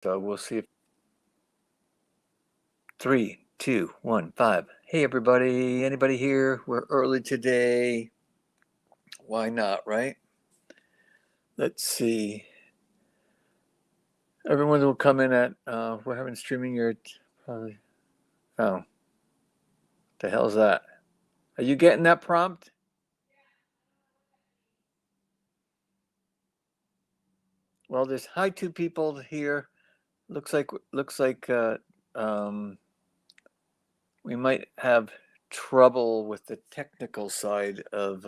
So we'll see if 3, 2, 1, 5. Hey everybody, anybody here? We're early today. Why not, right? Let's see. Everyone will come in at we're having streaming your probably. Oh, the hell's that? Are you getting that prompt? Well, there's hi two people here. Looks like we might have trouble with the technical side of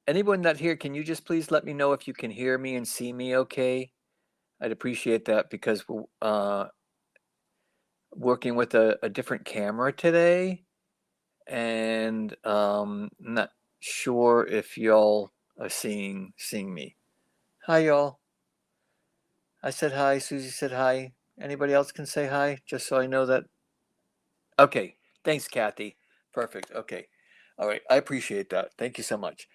anyone that here, can you just please let me know if you can hear me and see me okay? I'd appreciate that because we're working with a different camera today, and not sure if y'all are seeing me. Hi, y'all. I said hi. Susie said hi. Anybody else can say hi, just so I know that. Okay. Thanks, Kathy. Perfect. Okay. All right. I appreciate that. Thank you so much.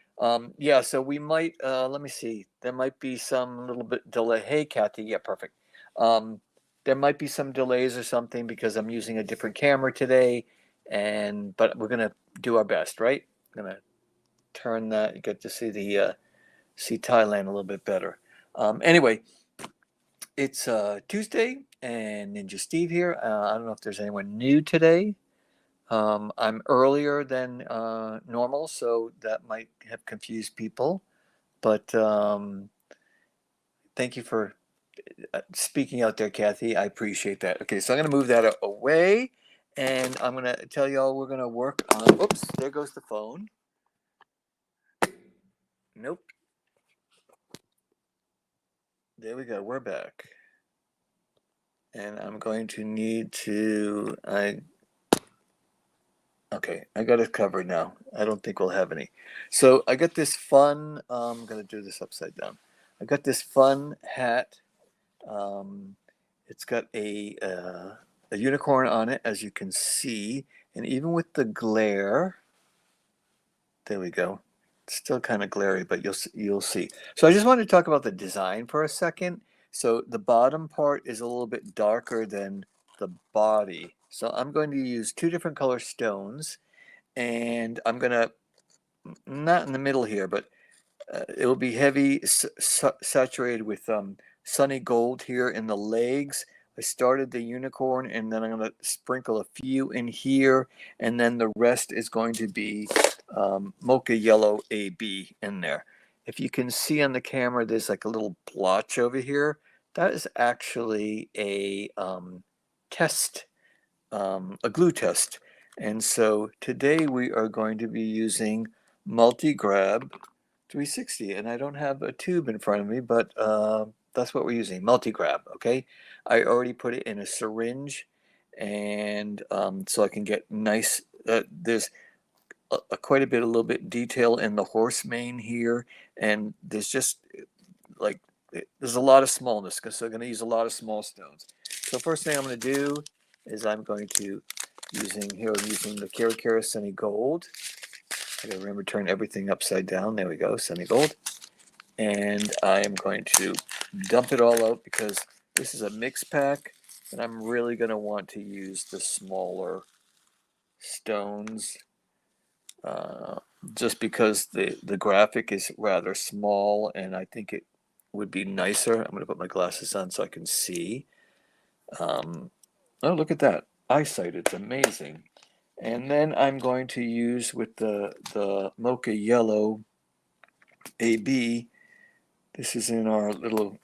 Yeah, so we might, let me see. There might be some little bit delay. Hey, Kathy. Yeah, perfect. There might be some delays or something because I'm using a different camera today, but we're gonna do our best, right? I'm gonna turn that. You get to see see Thailand a little bit better. Anyway, it's Tuesday, and Ninja Steve here. I don't know if there's anyone new today. I'm earlier than normal, so that might have confused people. But thank you for speaking out there, Kathy. I appreciate that. Okay, so I'm going to move that away, and I'm going to tell y'all we're going to work on. Oops, there goes the phone. Nope. There we go. We're back. And I'm going to need to. Okay, I got it covered now. I don't think we'll have any. So I got this fun. I'm going to do this upside down. I got this fun hat. It's got a unicorn on it, as you can see, and even with the glare, there we go. It's still kind of glary, but you'll see. So I just wanted to talk about the design for a second. So the bottom part is a little bit darker than the body. So I'm going to use two different color stones, and I'm gonna not in the middle here, but it will be heavy saturated with sunny gold here in the legs. I started the unicorn, and then I'm going to sprinkle a few in here, and then the rest is going to be mocha yellow AB in there. If you can see on the camera, there's like a little blotch over here. That is actually a test, a glue test. And so today we are going to be using multi-grab 360, and I don't have a tube in front of me, but that's what we're using, multi-grab. Okay, I already put it in a syringe, and so I can get nice. There's quite a little bit detail in the horse mane here, and there's just like there's a lot of smallness because I'm going to use a lot of small stones. So first thing I'm going to do is I'm using the Kirakira Sunny Gold. I gotta remember to turn everything upside down. There we go, Sunny Gold. And I am going to dump it all out because this is a mix pack, and I'm really going to want to use the smaller stones just because the graphic is rather small, and I think it would be nicer. I'm going to put my glasses on so I can see. Oh, look at that. Eyesight, it's amazing. And then I'm going to use with the mocha yellow AB. This is in our little,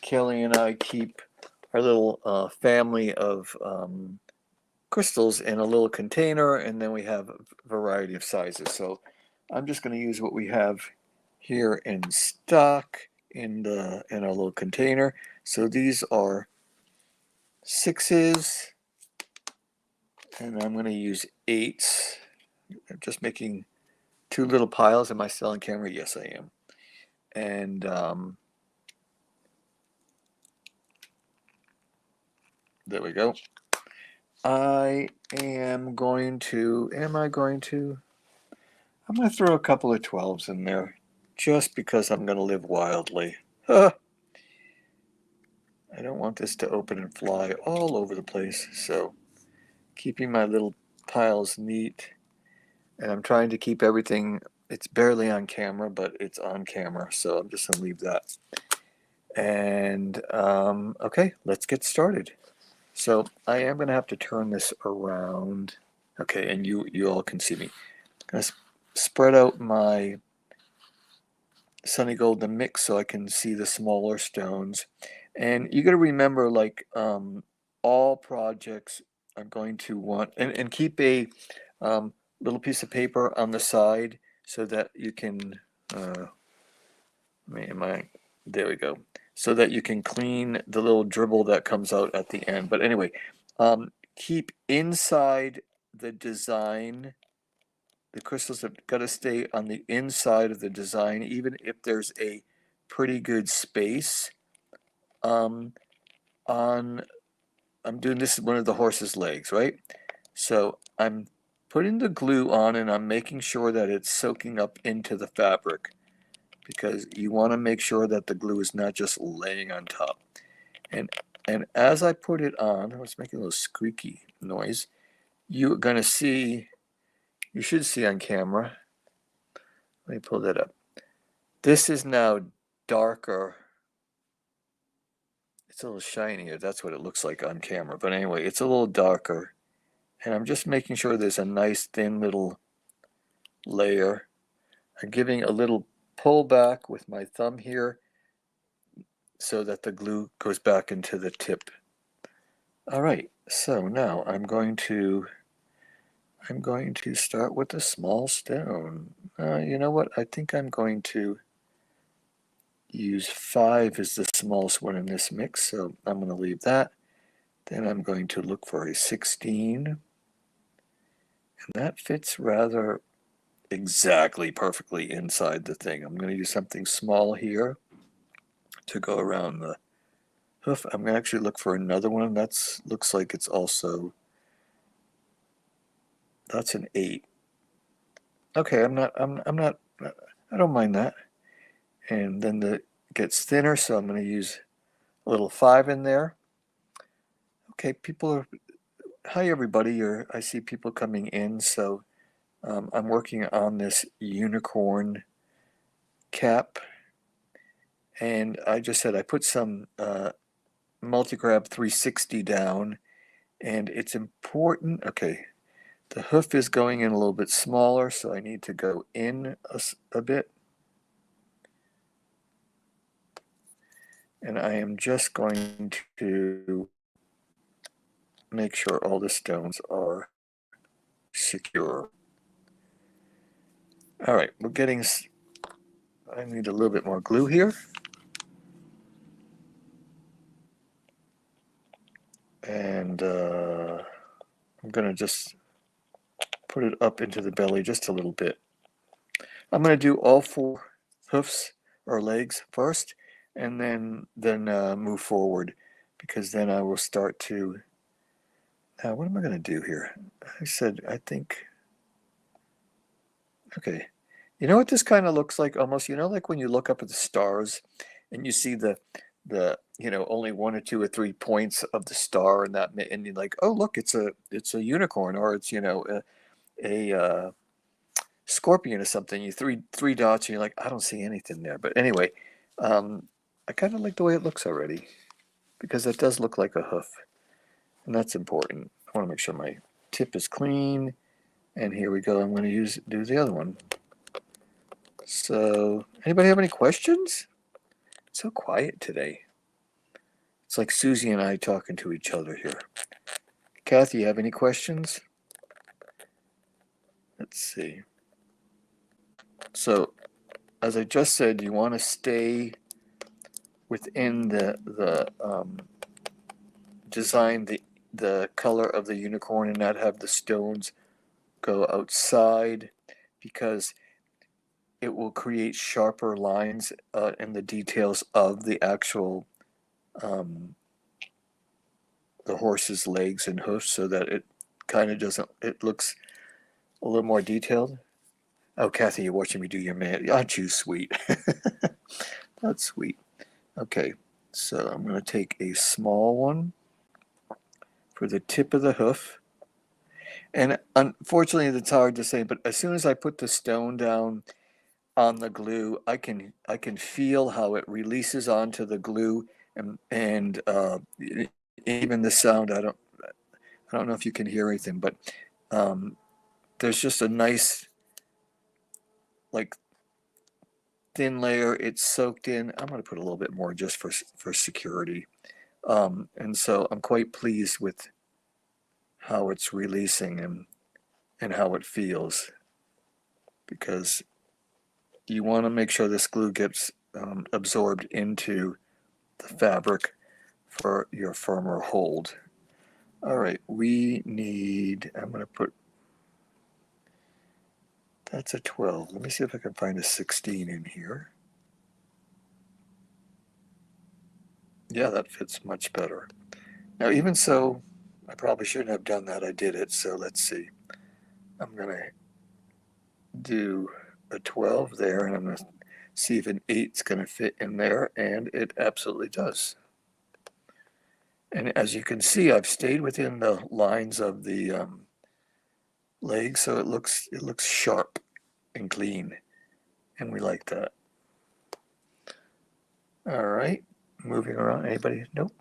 Kelly and I keep our little family of crystals in a little container, and then we have a variety of sizes. So I'm just going to use what we have here in stock in our little container. So these are 6s, and I'm going to use 8s. I'm just making two little piles. Am I still on camera? Yes, I am. And there we go. I'm going to throw a couple of 12s in there just because I'm going to live wildly. I don't want this to open and fly all over the place, so keeping my little piles neat. And I'm trying to keep everything, it's barely on camera, but it's on camera, so I'm just going to leave that. And okay, let's get started. So I am going to have to turn this around. Okay, and you all can see me. I'm going to spread out my Sunny Gold the mix so I can see the smaller stones. And you got to remember, like all projects are going to want, and keep a little piece of paper on the side so that you can, there we go, so that you can clean the little dribble that comes out at the end. But anyway, keep inside the design. The crystals have got to stay on the inside of the design, even if there's a pretty good space. On I'm doing this one of the horse's legs, right? So I'm putting the glue on and I'm making sure that it's soaking up into the fabric, because you want to make sure that the glue is not just laying on top. And as I put it on, I was making a little squeaky noise. You're gonna see, you should see on camera. Let me pull that up. This is now darker. It's a little shinier. That's what it looks like on camera. But anyway, it's a little darker. And I'm just making sure there's a nice thin little layer. I'm giving a little pull back with my thumb here so that the glue goes back into the tip. All right, so now I'm going to start with a small stone. You know what? I think I'm going to use 5 as the smallest one in this mix, so I'm going to leave that. Then I'm going to look for a 16, and that fits rather exactly perfectly inside the thing. I'm going to use something small here to go around the hoof. I'm going to actually look for another one. That's looks like it's also, that's an 8. Okay, I'm not, I don't mind that. And then it gets thinner, so I'm going to use a little 5 in there. Okay, people are, hi everybody. I see people coming in, so I'm working on this unicorn cap, and I just said I put some multi-grab 360 down, and it's important. Okay, the hoof is going in a little bit smaller, so I need to go in a bit, and I am just going to make sure all the stones are secure. All right, we're getting, I need a little bit more glue here. And I'm going to just put it up into the belly just a little bit. I'm going to do all 4 hoofs or legs first, and then move forward, because then I will start to, what am I going to do here? I think, okay. You know what this kind of looks like almost? You know, like when you look up at the stars and you see the only 1 or 2 or 3 points of the star, and you're like, oh look, it's a unicorn, or it's a scorpion or something. You three dots and you're like, I don't see anything there. But anyway, I kind of like the way it looks already, because it does look like a hoof, and that's important. I want to make sure my tip is clean, and here we go. I'm going to do the other one. So anybody have any questions? It's so quiet today. It's like Susie and I talking to each other here. Kathy, you have any questions? Let's see. So, as I just said, you want to stay within the design, the color of the unicorn, and not have the stones go outside, because it will create sharper lines in the details of the actual the horse's legs and hoofs, so that it kind of doesn't, it looks a little more detailed. Oh, Kathy, you're watching me do your man. Aren't you sweet? That's sweet. Okay, So I'm going to take a small one for the tip of the hoof. And unfortunately, it's hard to say, but as soon as I put the stone down on the glue, I can feel how it releases onto the glue, and even the sound. I don't know if you can hear anything, but there's just a nice, like, thin layer. It's soaked in. I'm going to put a little bit more just for security. And so I'm quite pleased with how it's releasing and how it feels, because you want to make sure this glue gets absorbed into the fabric for your firmer hold. All right, we need, I'm going to put, that's a 12. Let me see if I can find a 16 in here. Yeah, that fits much better. Now, even so, I probably shouldn't have done that. I did it, so let's see. I'm going to do a 12 there, and I'm going to see if an 8's going to fit in there, and it absolutely does. And as you can see, I've stayed within the lines of the leg, so it looks sharp and clean, and we like that. All right, moving around. Anybody? Nope.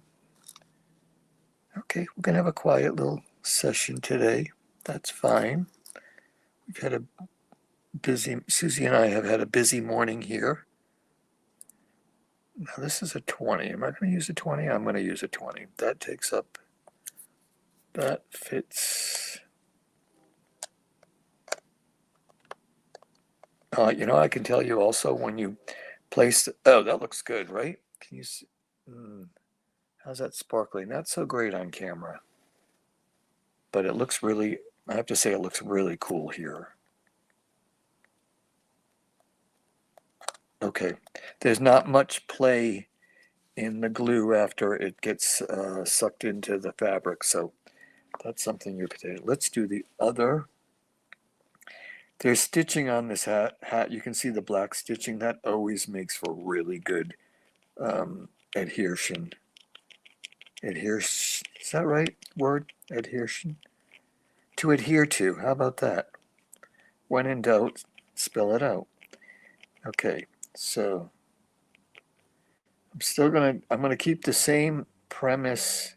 Okay, we're gonna have a quiet little session today. That's fine. We've had a busy, Susie and I have had a busy morning here. Now this is a 20. Am I going to use a 20? I'm going to use a 20. That takes up, that fits. You know, I can tell you also when you place, oh, that looks good, right? Can you see? How's that sparkling? Not so great on camera, but it looks really, I have to say it looks really cool here. Okay, there's not much play in the glue after it gets sucked into the fabric, so that's something you're potato. Let's do the other. There's stitching on this hat. You can see the black stitching. That always makes for really good adhesion. Is that right word? Adhesion? To adhere to. How about that? When in doubt, spell it out. Okay, so I'm gonna keep the same premise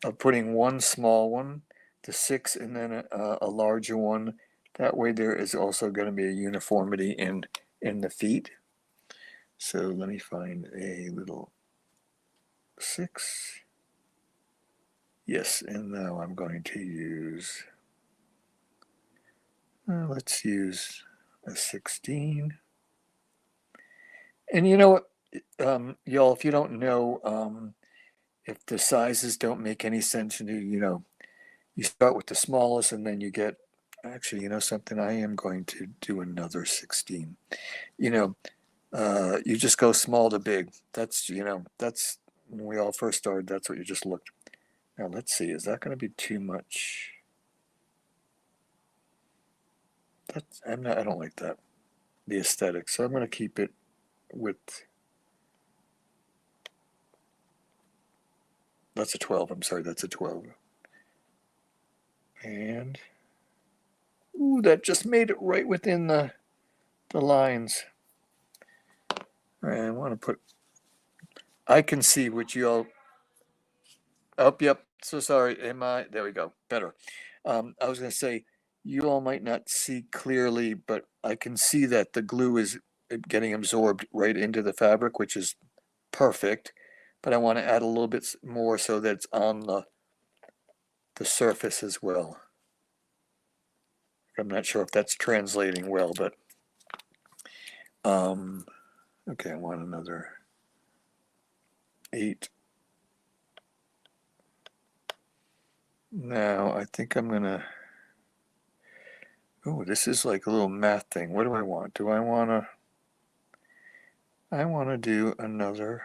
of putting one small one, the 6, and then a larger one. That way there is also going to be a uniformity in the feet. So let me find a little 6. Yes, and now I'm going to use, let's use a 16. And you know what, y'all, if you don't know, if the sizes don't make any sense to you, you know, you start with the smallest and then you get, actually, you know something, I am going to do another 16. You know, you just go small to big. That's, you know, that's when we all first started, that's what you just looked. Now let's see, is that going to be too much? I don't like that, the aesthetic. So I'm going to keep it with, that's a 12. I'm sorry, that's a 12. And, ooh, that just made it right within the lines. All right, I want to put, I can see what you all, oh, yep, so sorry, there we go, better. I was going to say, you all might not see clearly, but I can see that the glue is getting absorbed right into the fabric, which is perfect, but I want to add a little bit more so that it's on the surface as well. I'm not sure if that's translating well, but okay, I want another 8. Now I think I'm gonna, oh, this is like a little math thing. What do I want? I want to do another,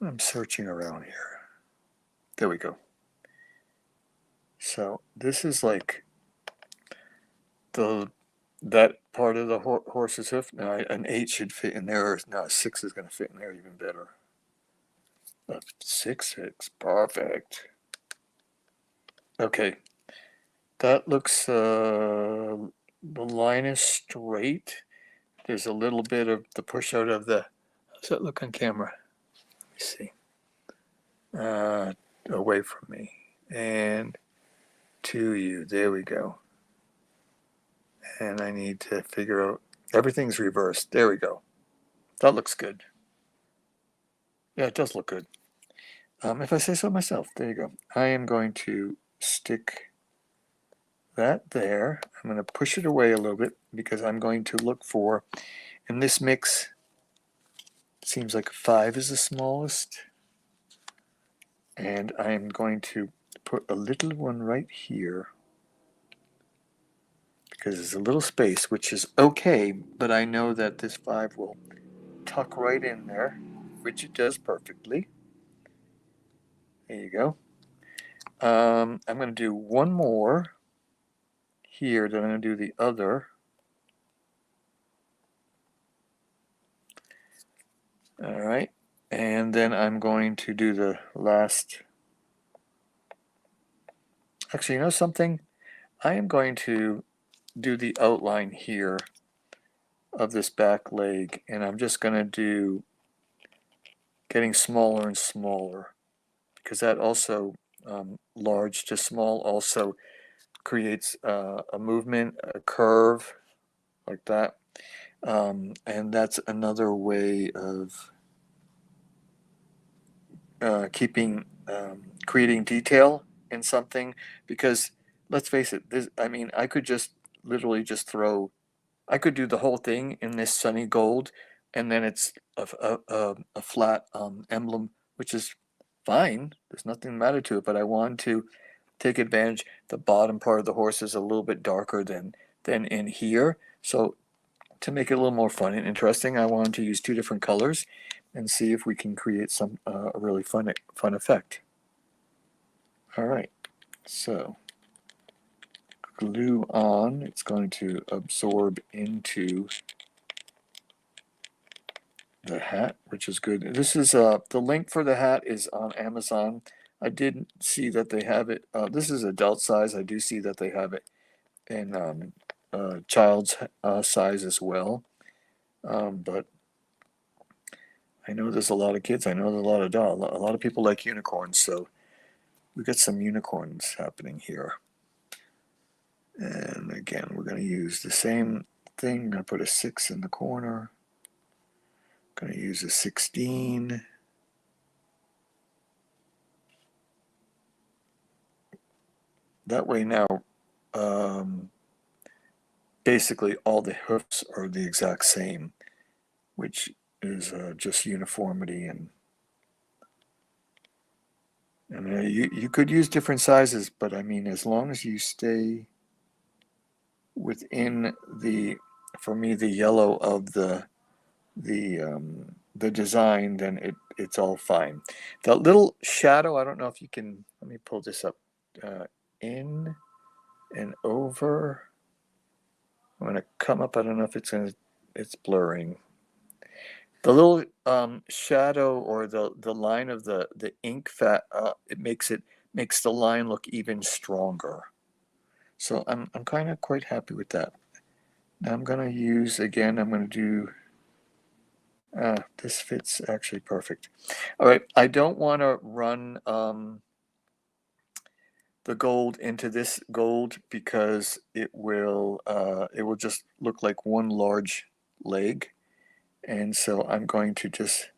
I'm searching around here. There we go. So this is like the that part of the horse's hoof. Now an 8 should fit in there. No, a 6 is going to fit in there even better. A 6, perfect. Okay, that looks, the line is straight. There's a little bit of the push out of the, how's that look on camera? Let me see. Away from me. And to you. There we go. And I need to figure out, everything's reversed. There we go. That looks good. Yeah, it does look good. If I say so myself, there you go. I am going to stick that there. I'm going to push it away a little bit because I'm going to look for, in this mix, it seems like 5 is the smallest. And I'm going to put a little one right here because there's a little space, which is okay, but I know that this 5 will tuck right in there, which it does perfectly. There you go. I'm going to do one more here, then I'm going to do the other. All right, and then I'm going to do the last. Actually, you know something? I am going to do the outline here of this back leg, and I'm just going to do getting smaller and smaller because that also, large to small, also creates a movement, a curve like that. And that's another way of creating detail in something, because let's face it, I mean, I could just literally just throw, I could do the whole thing in this sunny gold, and then it's a flat emblem, which is fine. There's nothing matter to it, but I want to take advantage. The bottom part of the horse is a little bit darker than in here, so to make it a little more fun and interesting, I wanted to use 2 different colors and see if we can create some a really fun effect. All right, so glue on. It's going to absorb into the hat, which is good. This is the link for the hat is on Amazon. I did see that they have it. This is adult size. I do see that they have it in child's size as well. But I know there's a lot of kids. I know there's a lot of people like unicorns, so we got some unicorns happening here. And again, we're going to use the same thing. I'm going to put a 6 in the corner. Going to use a 16. That way now, basically all the hoofs are the exact same, which is just uniformity. And you could use different sizes, but I mean, as long as you stay within the, for me, the yellow of the design, then it's all fine. The little shadow, I don't know if you can, let me pull this up, in and over. I'm going to come up, I don't know if it's blurring. The little shadow, or the line of the ink fat, it makes the line look even stronger. So I'm kind of quite happy with that. Now I'm going to use, again, I'm going to do, this fits actually perfect. All right, I don't want to run the gold into this gold because it will just look like one large leg. And so I'm going to just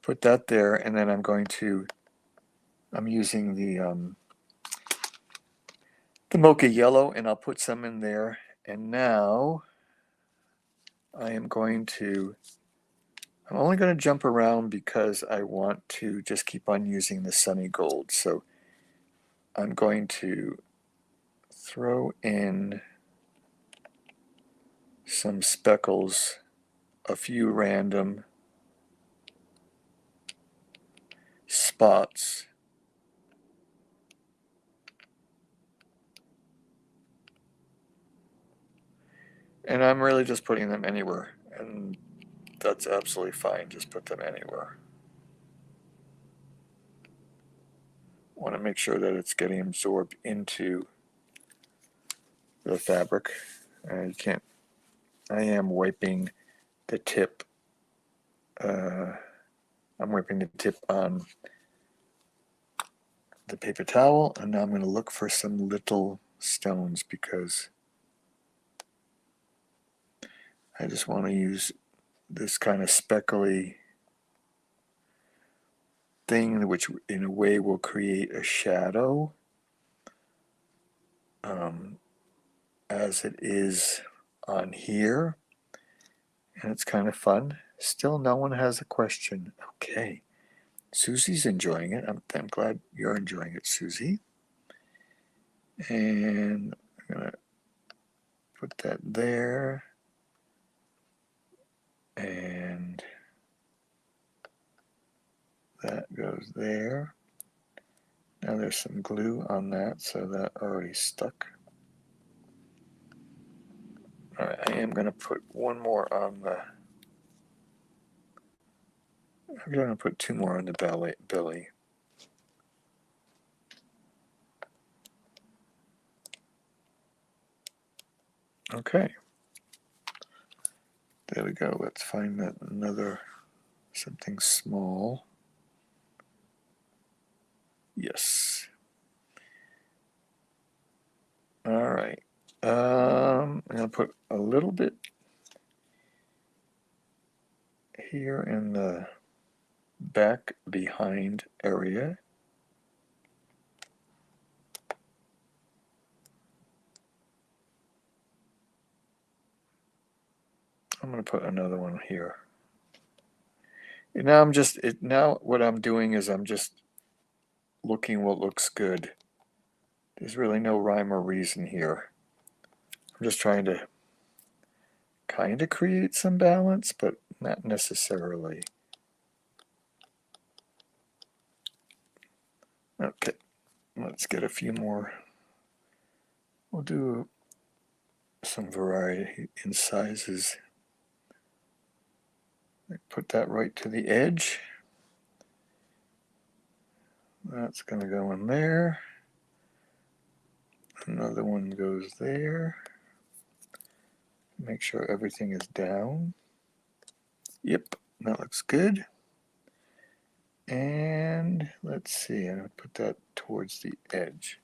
put that there, and then I'm using the mocha yellow, and I'll put some in there. And now I'm only going to jump around because I want to just keep on using the sunny gold. So I'm going to throw in some speckles, a few random spots. And I'm really just putting them anywhere, and that's absolutely fine. Just put them anywhere. Want to make sure that it's getting absorbed into the fabric. You can't. I am wiping the tip. I'm wiping the tip on the paper towel, and now I'm going to look for some little stones because I just want to use this kind of speckly thing, which in a way will create a shadow, as it is on here, and it's kind of fun. Still, no one has a question. Okay, Susie's enjoying it. I'm glad you're enjoying it, Susie. And I'm gonna put that there, and that goes there. Now there's some glue on that, so that already stuck. All right, I am going to put one more on the. I'm going to put two more on the belly. Okay. There we go. Let's find that another something small. Yes. All right. I'm going to put a little bit here in the back behind area. I'm going to put another one here. And now what I'm doing is I'm just looking what looks good. There's really no rhyme or reason here. I'm just trying to kind of create some balance, but not necessarily. Okay, let's get a few more. We'll do some variety in sizes. Put that right to the edge. That's going to go in there. Another one goes there. Make sure everything is down. Yep, that looks good. And let's see, I'm going to put that towards the edge.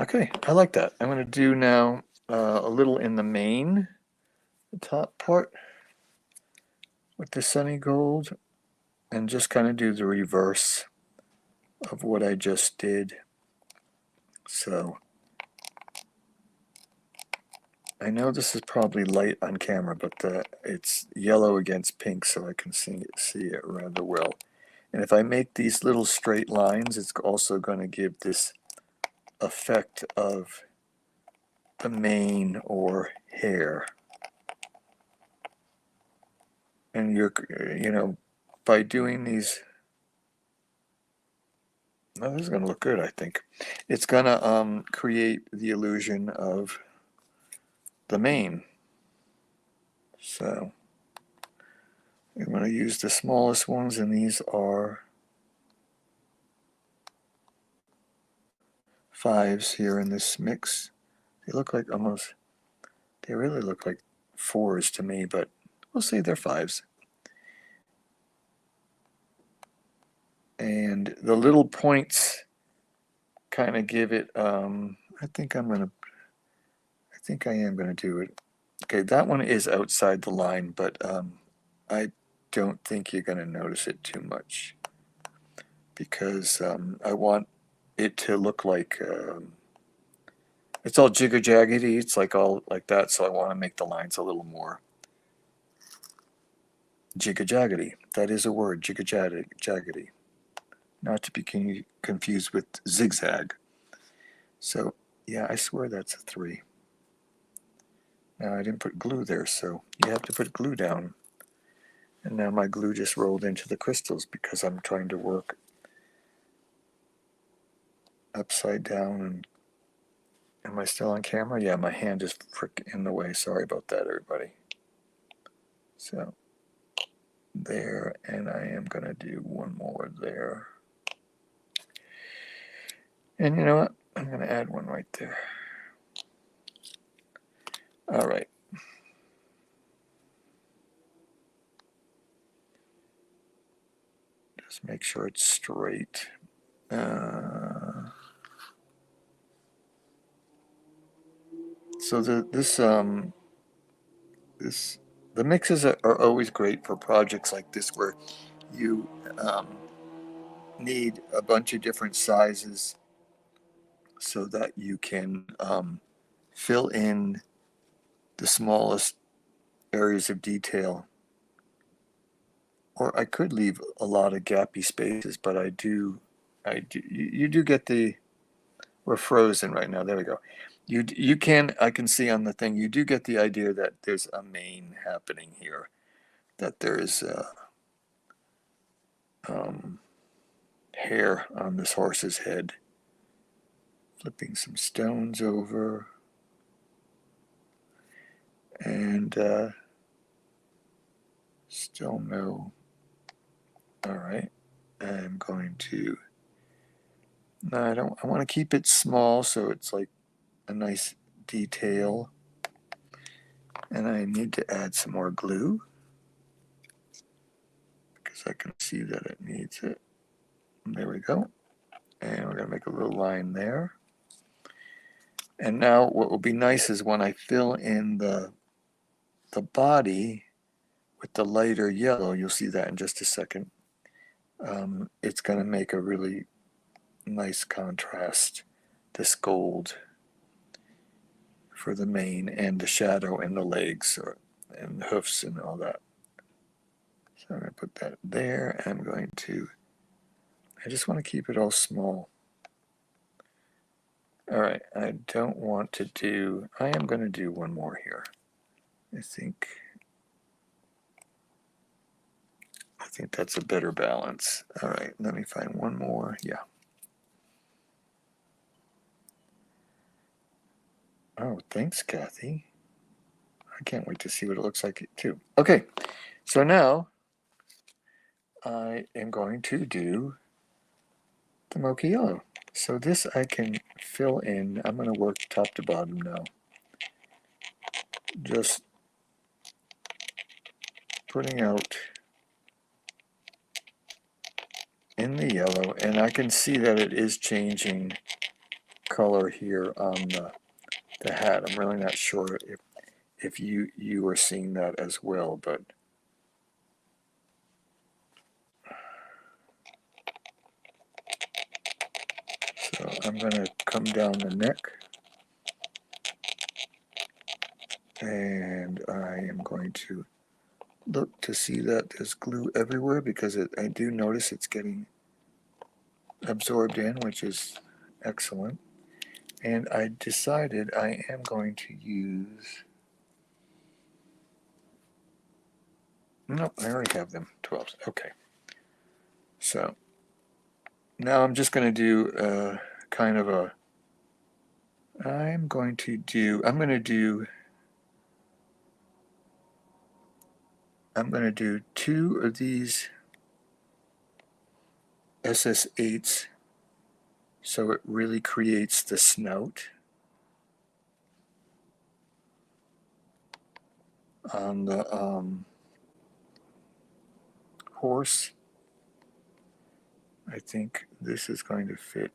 Okay, I like that. I'm going to do now a little in the mane, the top part, with the sunny gold, and just kind of do the reverse of what I just did. So I know this is probably light on camera, but it's yellow against pink, so I can see it rather well. And if I make these little straight lines, it's also going to give this effect of the mane or hair. And by doing these, oh, this is going to look good, I think. It's going to create the illusion of the mane. So I'm going to use the smallest ones, and these are 5s here in this mix. They look like they really look like 4s to me, but we'll say they're 5s. And the little points kind of give it, I think I am going to do it. Okay, that one is outside the line, but I don't think you're going to notice it too much because I want it to look like it's all jigger-jaggedy. It's like all like that, so I want to make the lines a little more jigger-jaggedy. That is a word, jigger-jaggedy. Not to be confused with zigzag. So, yeah, I swear that's a 3. Now, I didn't put glue there, so you have to put glue down. And now my glue just rolled into the crystals because I'm trying to work upside down Am I still on camera? Yeah, my hand is frick in the way. Sorry about that, everybody. So there, and I am going to do one more there. And you know what? I'm going to add one right there. All right. Just make sure it's straight. So the mixes are always great for projects like this where you need a bunch of different sizes so that you can fill in the smallest areas of detail. Or I could leave a lot of gappy spaces, but you do get we're frozen right now. There we go. I can see on the thing, you do get the idea that there's a mane happening here, that there is hair on this horse's head. Flipping some stones over. And still no. All right. I'm going to, no, I want to keep it small so it's like a nice detail. And I need to add some more glue because I can see that it needs it. There we go. And we're going to make a little line there. And now what will be nice is when I fill in the body with the lighter yellow, you'll see that in just a second. It's going to make a really nice contrast, this gold for the mane and the shadow and the legs and the hoofs and all that. So I'm going to put that there. I'm going to, I just want to keep it all small. All right, I don't want to do, I am going to do one more here. I think that's a better balance. All right, let me find one more. Yeah. Oh, thanks, Kathy. I can't wait to see what it looks like too. Okay, so now I am going to do the mocha yellow. So this I can fill in. I'm going to work top to bottom now. Just putting out in the yellow, and I can see that it is changing color here on the hat. I'm really not sure if you are seeing that as well, but so I'm going to come down the neck, and I am going to look to see that there's glue everywhere because I do notice it's getting absorbed in, which is excellent. And I decided I am going to use, nope, I already have them, 12s. Okay. So now I'm just going to do kind of a, I'm going to do 2 of these SS8s so it really creates the snout on the horse. I think this is going to fit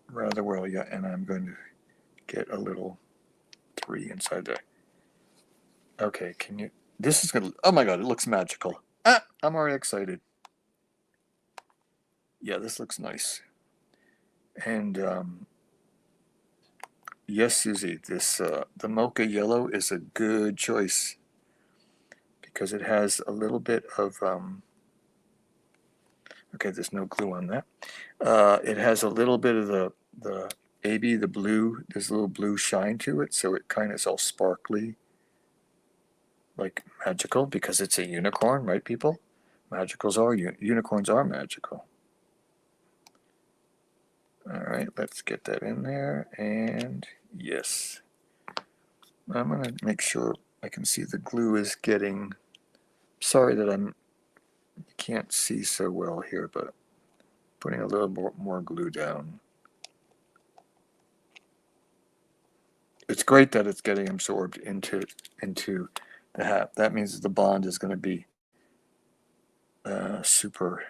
rather well, yeah, and I'm going to get a little 3 inside there. Okay, can you, this is going to, oh my god, it looks magical. I'm already excited. Yeah, this looks nice. And yes, Susie, this the mocha yellow is a good choice because it has a little bit of okay, there's no glue on that. It has a little bit of the AB, the blue. There's a little blue shine to it, so it kind of is all sparkly, like magical, because it's a unicorn, right, people? Unicorns are magical. All right, let's get that in there, and yes. I'm gonna make sure I can see the glue is getting, sorry that you can't see so well here, but putting a little more glue down. It's great that it's getting absorbed into the hat. That means the bond is going to be super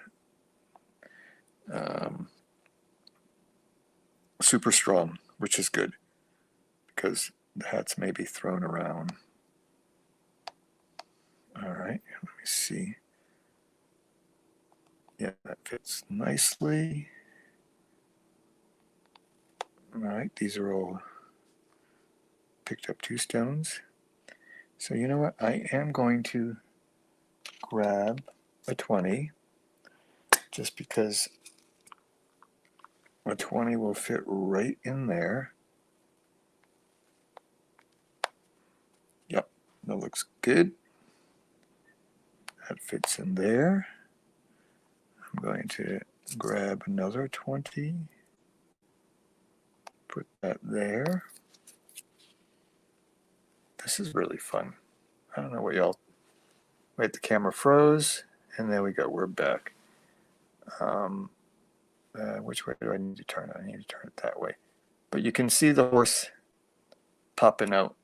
super strong, which is good because the hats may be thrown around. All right, let me see. Yeah, that fits nicely. All right, these are all picked up 2 stones. So you know what? I am going to grab a 20 just because a 20 will fit right in there. Yep, that looks good. That fits in there. I'm going to grab another 20, put that there. This is really fun. I don't know what y'all, wait, the camera froze, and there we go, we're back. Which way do I need to turn it? I need to turn it that way. But you can see the horse popping out,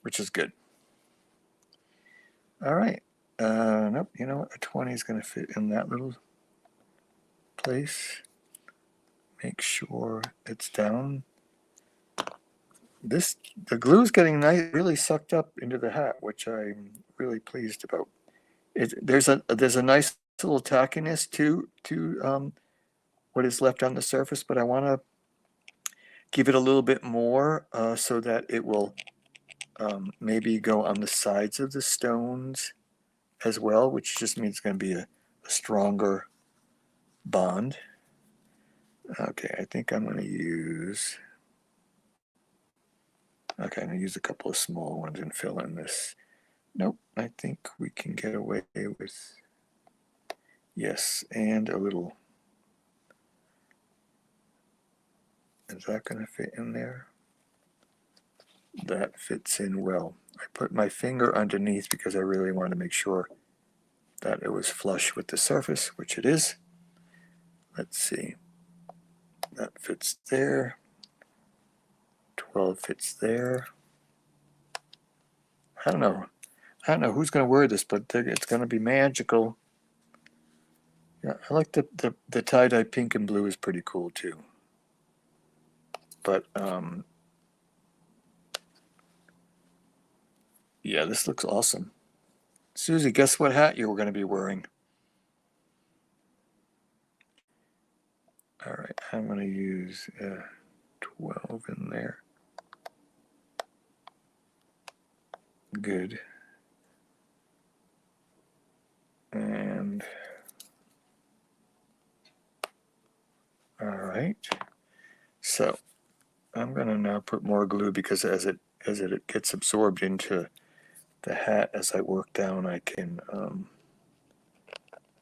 which is good. All right. Nope, you know what? A 20 is going to fit in that little place. Make sure it's down. The glue is getting nice, really sucked up into the hat, which I'm really pleased about. There's a nice little tackiness to what is left on the surface, but I want to give it a little bit more so that it will maybe go on the sides of the stones as well, which just means it's going to be a stronger bond. Okay, I think I'm going to use, okay, I'm going to use a couple of small ones and fill in this. Nope, I think we can get away with, yes, and a little. Is that going to fit in there? That fits in well. I put my finger underneath because I really wanted to make sure that it was flush with the surface, which it is. Let's see. That fits there. 12 fits there. I don't know who's going to wear this, but it's going to be magical. Yeah, I like the tie-dye pink and blue is pretty cool too. But yeah, this looks awesome. Susie, guess what hat you were going to be wearing? All right, I'm going to use 12 in there. Good. And all right. So I'm going to now put more glue because as it gets absorbed into the hat as I work down, I can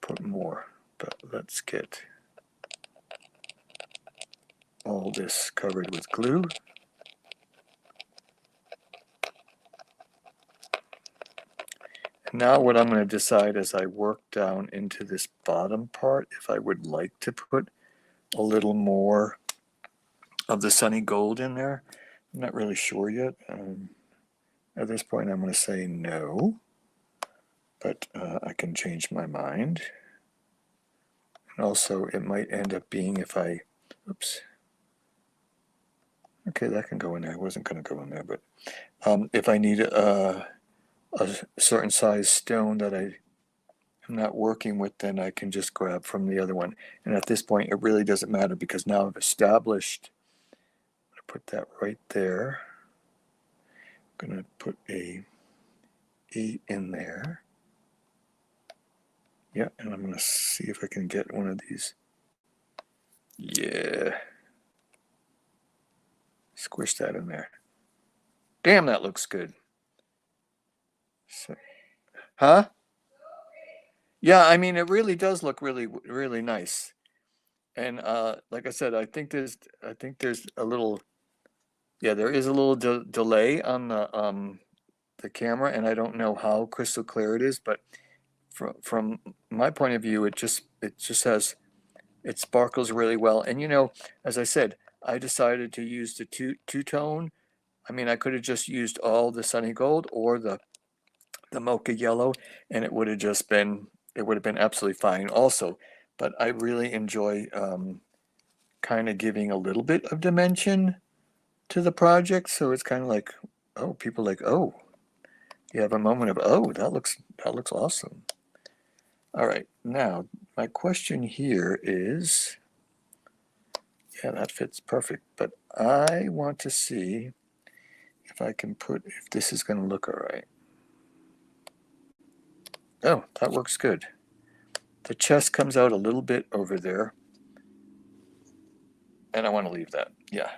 put more. But let's get all this covered with glue. Now what I'm going to decide as I work down into this bottom part, if I would like to put a little more of the sunny gold in there. I'm not really sure yet. At this point I'm going to say no, but I can change my mind. And also it might end up being if I, oops, okay, that can go in there. I wasn't going to go in there, but if I need a certain size stone that I'm not working with, then I can just grab from the other one. And at this point, it really doesn't matter because now I've established, I'm going to put that right there. I'm going to put a 8 in there. Yeah, and I'm going to see if I can get one of these. Yeah. Squish that in there. Damn, that looks good. So, huh? Yeah, I mean, it really does look really, really nice. And like I said, I think there's a little, yeah, there is a little delay on the camera, and I don't know how crystal clear it is, but from my point of view, it just has, it sparkles really well. And you know, as I said, I decided to use the two-tone. I mean, I could have just used all the sunny gold or the mocha yellow, and it would have just been, it would have been absolutely fine also. But I really enjoy kind of giving a little bit of dimension to the project, so it's kind of like, oh, people like, oh, you have a moment of, oh, that looks awesome. All right, now my question here is, yeah, that fits perfect, but I want to see if I can put, if this is going to look all right. Oh, that works good. The chest comes out a little bit over there, and I want to leave that. Yeah.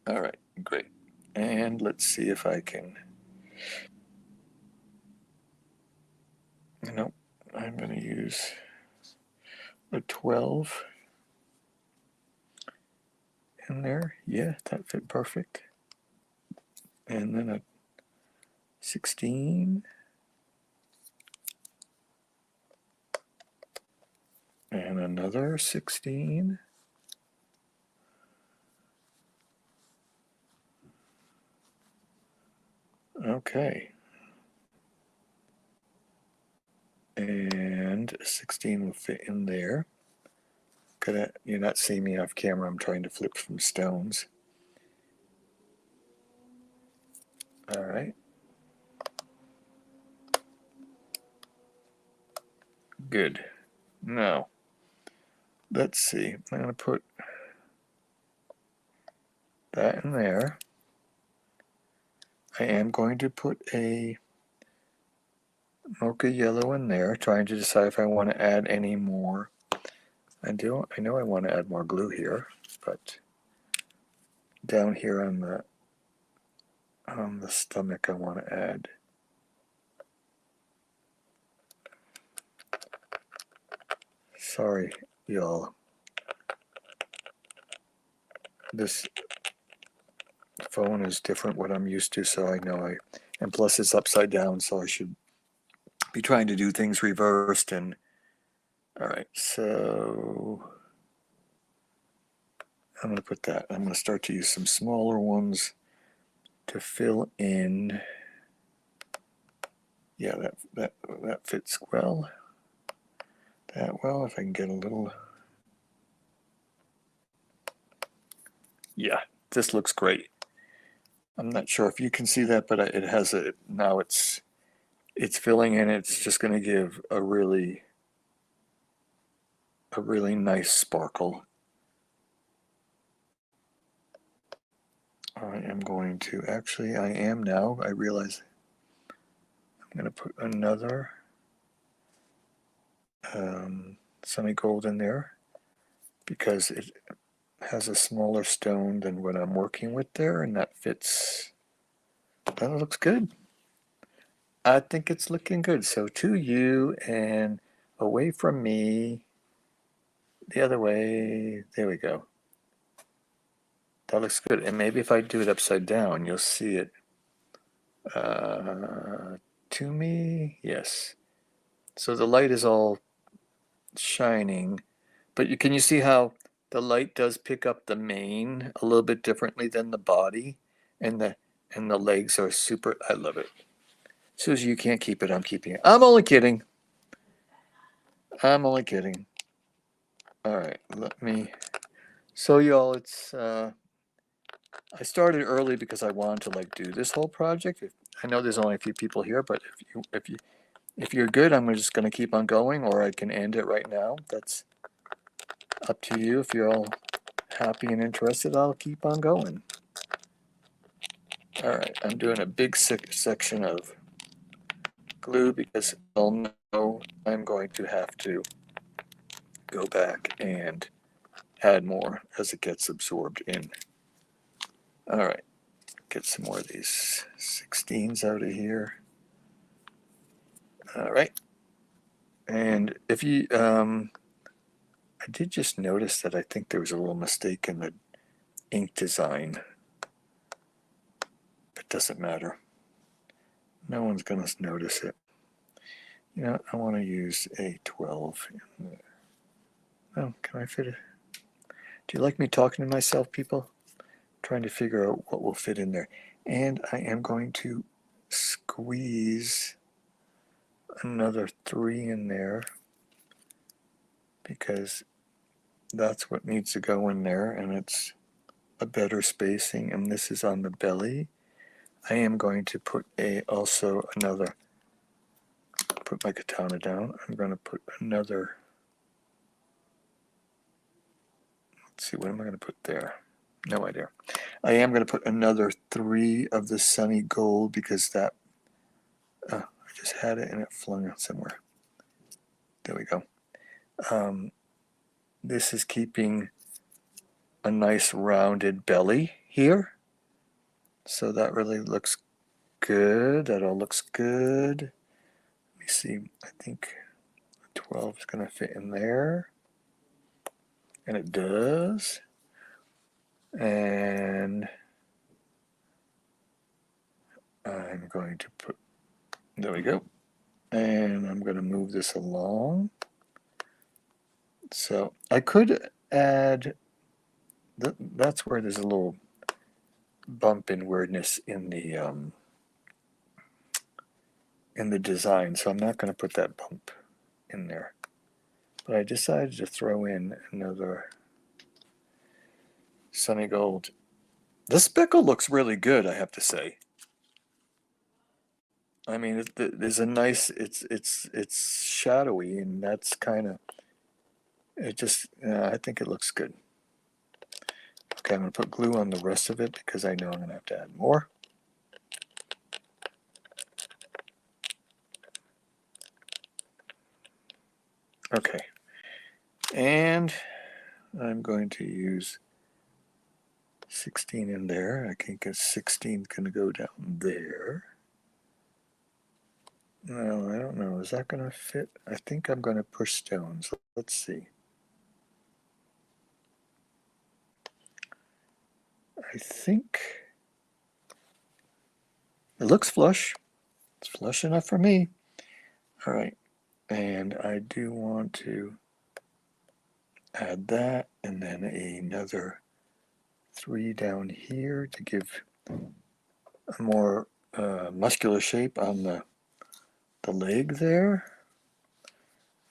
All right, great. And let's see if I can, nope, I'm going to use a 12 in there. Yeah, that fit perfect. And then a 16. And another 16. Okay. And 16 will fit in there. You're not seeing me off camera. I'm trying to flip some stones. All right. Good. Now, let's see. I'm going to put that in there. I am going to put a mocha yellow in there, trying to decide if I want to add any more. I know I want to add more glue here, but down here on the stomach I want to add. Sorry, y'all. This phone is different what I'm used to, so I know and plus it's upside down, so I should be trying to do things reversed. And all right, so I'm going to put that. I'm going to start to use some smaller ones to fill in. Yeah, that fits well. That well, if I can get a little. Yeah, this looks great. I'm not sure if you can see that, but it has a, now it's filling in. It's just going to give a really nice sparkle. I am going to, actually I am now, I realize I'm going to put another semi gold in there because it has a smaller stone than what I'm working with there, and that fits. That looks good. I think it's looking good. So to you and away from me, the other way. There we go. That looks good. And maybe if I do it upside down, you'll see it. To me, yes. So the light is all shining, but can you see how the light does pick up the mane a little bit differently than the body, and the legs are super. I love it. Susie, you can't keep it. I'm keeping it. I'm only kidding. I'm only kidding. All right, let me. So y'all, it's I started early because I wanted to like do this whole project. I know there's only a few people here, but if you're good, I'm just gonna keep on going, or I can end it right now. That's up to you. If you're all happy and interested, I'll keep on going. All right, I'm doing a big section of glue because I'll know I'm going to have to go back and add more as it gets absorbed in. All right, get some more of these 16s out of here. All right, and if you, I did just notice that I think there was a little mistake in the ink design. But doesn't matter. No one's going to notice it. You know, I want to use a 12. Oh, can I fit it? Do you like me talking to myself, people? Trying to figure out what will fit in there. And I am going to squeeze another 3 in there because that's what needs to go in there, and it's a better spacing, and this is on the belly. I am going to put also another, put my katana down. I'm going to put another, let's see, what am I going to put there? No idea. I am going to put another 3 of the sunny gold because that, I just had it and it flung out somewhere. There we go. This is keeping a nice rounded belly here. So that really looks good. That all looks good. Let me see. I think 12 is going to fit in there. And it does. And I'm going to put, there we go. And I'm going to move this along. So I could add, that's where there's a little bump in weirdness in the design. So I'm not going to put that bump in there. But I decided to throw in another sunny gold. The speckle looks really good, I have to say. I mean, there's a nice, it's shadowy, and that's kind of, it just, I think it looks good. Okay, I'm going to put glue on the rest of it because I know I'm going to have to add more. Okay, and I'm going to use 16 in there. I think a 16 is going to go down there. No, I don't know. Is that going to fit? I think I'm going to push stones. Let's see. I think it looks flush. It's flush enough for me. All right. And I do want to add that and then another 3 down here to give a more muscular shape on the leg there.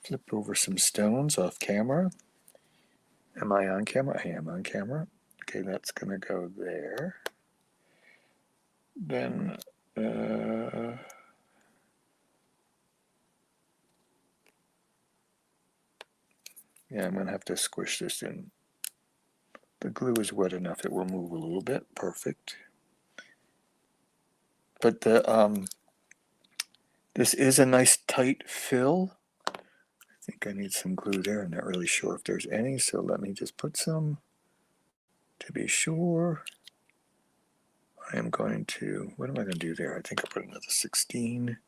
Flip over some stones off camera. Am I on camera? I am on camera. Okay, that's going to go there. Then yeah, I'm going to have to squish this in. The glue is wet enough, it will move a little bit. Perfect. But the this is a nice tight fill. I think I need some glue there. I'm not really sure if there's any, so let me just put some to be sure. I am going to, what am I going to do there? I think I'll put another 16.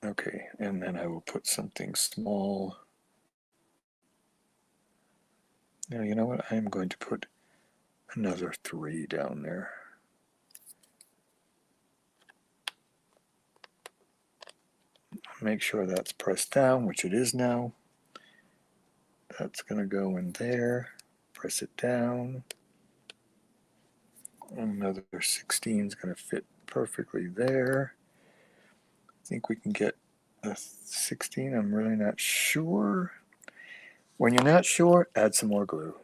Okay, and then I will put something small. Now, you know what? I am going to put another 3 down there. Make sure that's pressed down, which it is now. That's going to go in there. Press it down. Another 16 is going to fit perfectly there. I think we can get a 16. I'm really not sure. When you're not sure, add some more glue.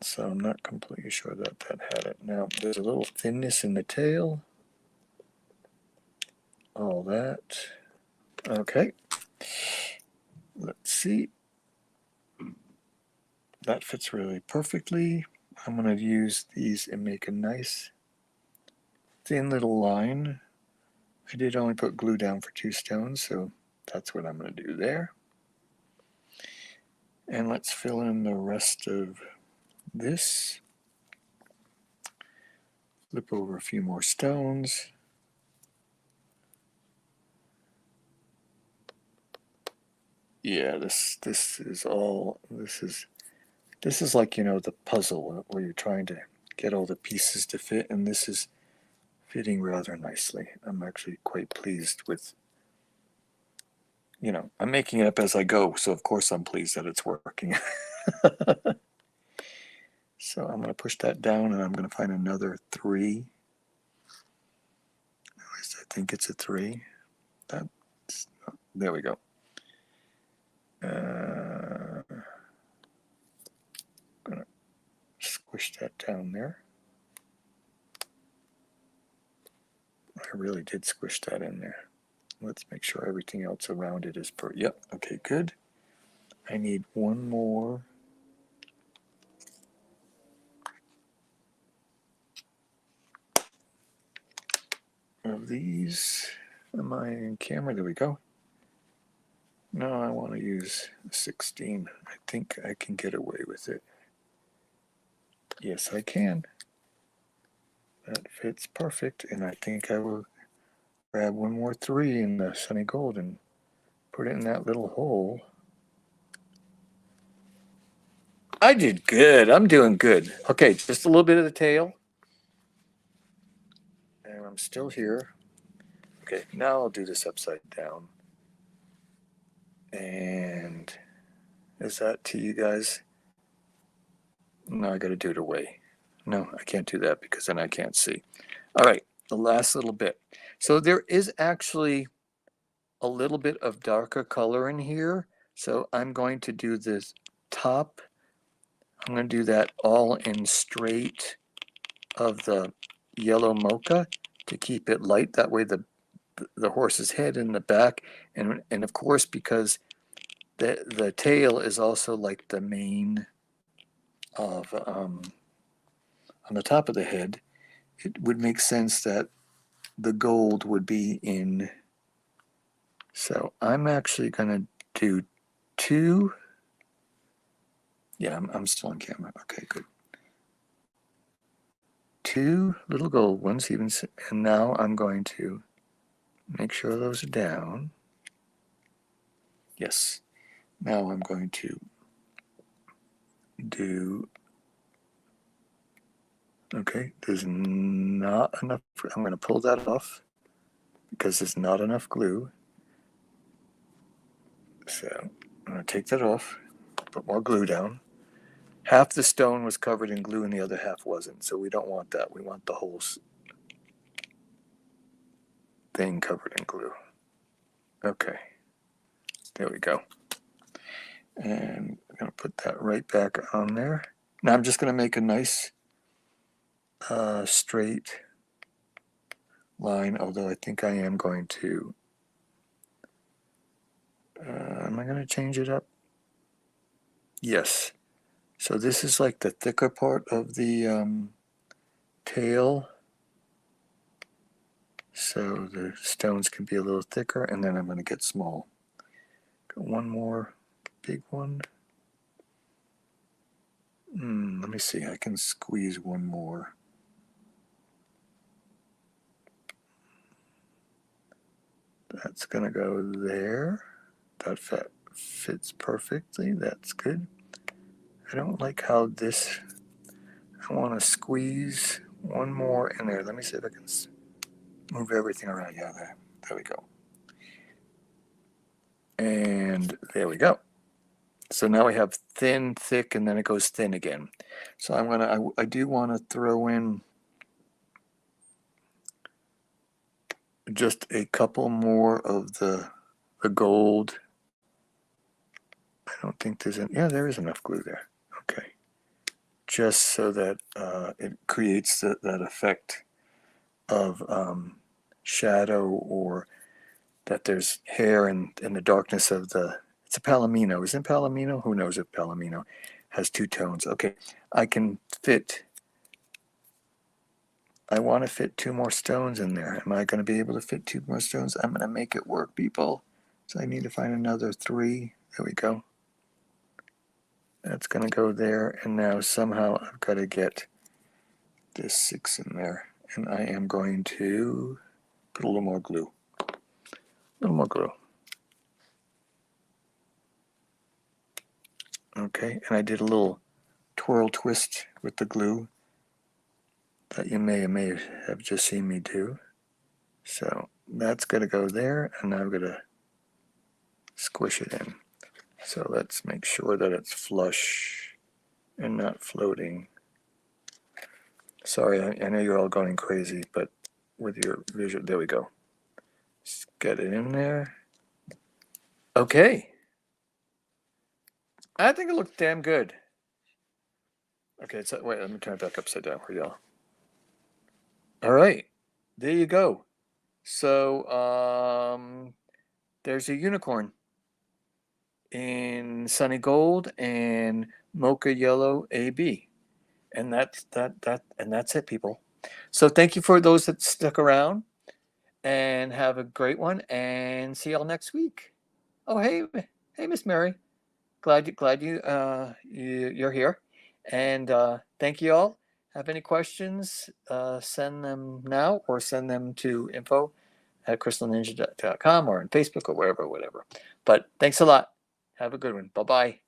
So I'm not completely sure that that had it. Now, there's a little thinness in the tail. All that. Okay. Let's see. That fits really perfectly. I'm going to use these and make a nice thin little line. I did only put glue down for 2 stones, so that's what I'm going to do there. And let's fill in the rest of this. Flip over a few more stones. Yeah, this is all, this is like, you know, the puzzle where you're trying to get all the pieces to fit, and this is fitting rather nicely. I'm actually quite pleased with, you know, I'm making it up as I go, so of course I'm pleased that it's working. So I'm going to push that down, and I'm going to find another 3. At least I think it's a 3. There we go. I'm going to squish that down there. I really did squish that in there. Let's make sure everything else around it is yep, okay, good. I need one more. Of these. Am I in camera? There we go. No, I want to use 16. I think I can get away with it. Yes, I can. That fits perfect, and I think I will grab one more 3 in the sunny gold and put it in that little hole. I did good. I'm doing good. Okay, just a little bit of the tail. And I'm still here. Okay, now I'll do this upside down. And is that to you guys? No, I got to do it away. No, I can't do that because then I can't see. All right, the last little bit. So there is actually a little bit of darker color in here. So I'm going to do this top. I'm going to do that all in straight of the yellow mocha to keep it light. That way the horse's head in the back, and of course, because the tail is also like the mane of on the top of the head, it would make sense that the gold would be in. So I'm actually going to do 2. Yeah, I'm still on camera. Okay, good. 2 little gold ones, even, and now I'm going to make sure those are down. Yes. Now I'm going to do. Okay, there's not enough. I'm going to pull that off because there's not enough glue. So I'm going to take that off, put more glue down. Half the stone was covered in glue and the other half wasn't, so we don't want that. We want the whole thing covered in glue. Okay, there we go. And I'm going to put that right back on there. Now I'm just going to make a nice straight line, although I think I am going to, am I going to change it up? Yes. So this is like the thicker part of the tail. So the stones can be a little thicker, and then I'm going to get small. Got one more big one. Let me see, I can squeeze one more. That's going to go there. That fits perfectly. That's good. I don't like how this, I want to squeeze one more in there. Let me see if I can move everything around. Yeah, there we go. And there we go. So now we have thin, thick, and then it goes thin again. So I do want to throw in just a couple more of the gold. I don't think there's yeah, there is enough glue there. Okay. Just so that it creates that effect of shadow, or that there's hair in the darkness of it's a palomino. Isn't palomino? Who knows if palomino has 2 tones? Okay, I want to fit 2 more stones in there. Am I going to be able to fit 2 more stones? I'm going to make it work, people. So I need to find another 3. There we go. That's going to go there. And now somehow I've got to get this 6 in there. And I am going to put a little more glue. A little more glue. Okay, and I did a little twirl twist with the glue that you may have just seen me do. So that's going to go there, and I'm going to squish it in. So let's make sure that it's flush and not floating. Sorry, I know you're all going crazy, but with your visual, there we go. Just get it in there. Okay. I think it looks damn good. Okay, so wait, let me turn it back upside down for y'all. All right, there you go. So there's a unicorn in sunny gold and mocha yellow AB, and that's it, people. So thank you for those that stuck around, and have a great one, and see y'all next week. Oh, hey, Miss Mary, glad you're here, and thank you all. Have any questions? Send them now, or send them to info@crystalninja.com, or on Facebook, or wherever, whatever. But thanks a lot. Have a good one. Bye bye.